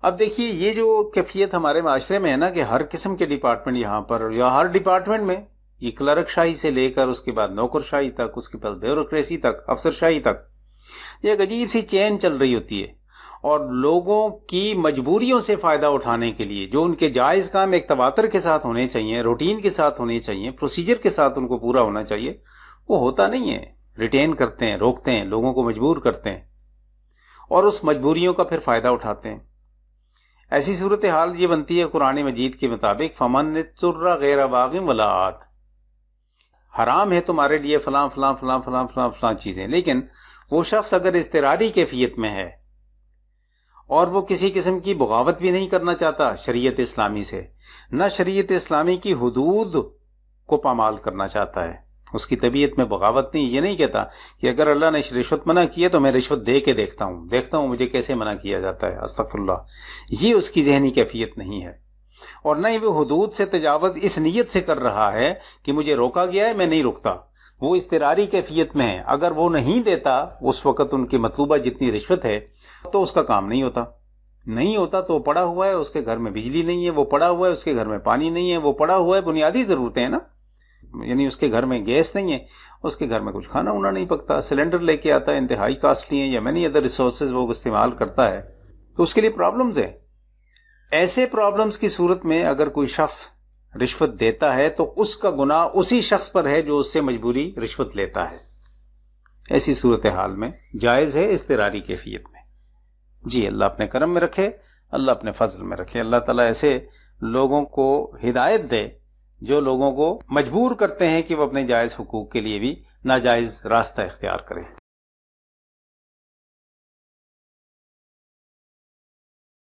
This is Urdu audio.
اب دیکھیے یہ جو کیفیت ہمارے معاشرے میں ہے نا کہ ہر قسم کے ڈپارٹمنٹ یہاں پر یا ہر ڈپارٹمنٹ میں یہ کلرک شاہی سے لے کر اس کے بعد نوکر شاہی تک، اس کے بعد بیوروکریسی تک، افسر شاہی تک، یہ ایک عجیب سی چین چل رہی ہوتی ہے، اور لوگوں کی مجبوریوں سے فائدہ اٹھانے کے لیے جو ان کے جائز کام ایک تواتر کے ساتھ ہونے چاہیے، روٹین کے ساتھ ہونے چاہیے، پروسیجر کے ساتھ ان کو پورا ہونا چاہیے، وہ ہوتا نہیں ہے۔ ریٹین کرتے ہیں، روکتے ہیں، لوگوں کو مجبور کرتے ہیں اور اس مجبوریوں کا پھر فائدہ اٹھاتے ہیں۔ ایسی صورتحال یہ بنتی ہے قرآن مجید کے مطابق فمن اضطر غیر باغ ولا عاد، حرام ہے تمہارے لیے فلاں فلاں فلاں فلاں فلاں فلاں چیزیں، لیکن وہ شخص اگر اضطراری کیفیت میں ہے اور وہ کسی قسم کی بغاوت بھی نہیں کرنا چاہتا شریعت اسلامی سے، نہ شریعت اسلامی کی حدود کو پامال کرنا چاہتا ہے، اس کی طبیعت میں بغاوت نہیں، یہ نہیں کہتا کہ اگر اللہ نے رشوت منع کی ہے تو میں رشوت دے کے دیکھتا ہوں مجھے کیسے منع کیا جاتا ہے، استغفر اللہ، یہ اس کی ذہنی کیفیت نہیں ہے، اور نہ ہی وہ حدود سے تجاوز اس نیت سے کر رہا ہے کہ مجھے روکا گیا ہے میں نہیں رکتا، وہ اضطراری کیفیت میں ہے، اگر وہ نہیں دیتا اس وقت ان کی مطلوبہ جتنی رشوت ہے تو اس کا کام نہیں ہوتا تو وہ پڑا ہوا ہے، اس کے گھر میں بجلی نہیں ہے، وہ پڑا ہوا ہے، اس کے گھر میں پانی نہیں ہے، وہ پڑا ہوا ہے، بنیادی ضرورتیں ہیں نا، یعنی اس کے گھر میں گیس نہیں ہے، اس کے گھر میں کچھ کھانا ہونا نہیں پکتا، سلنڈر لے کے آتا ہے انتہائی کاسٹلی ہیں، یا مینی ادر ریسورسز وہ استعمال کرتا ہے، تو اس کے لیے پرابلمز ہیں۔ ایسے پرابلمز کی صورت میں اگر کوئی شخص رشوت دیتا ہے تو اس کا گناہ اسی شخص پر ہے جو اس سے مجبوری رشوت لیتا ہے۔ ایسی صورتحال میں جائز ہے اضطراری کیفیت میں۔ جی اللہ اپنے کرم میں رکھے، اللہ اپنے فضل میں رکھے، اللہ تعالیٰ ایسے لوگوں کو ہدایت دے جو لوگوں کو مجبور کرتے ہیں کہ وہ اپنے جائز حقوق کے لیے بھی ناجائز راستہ اختیار کریں۔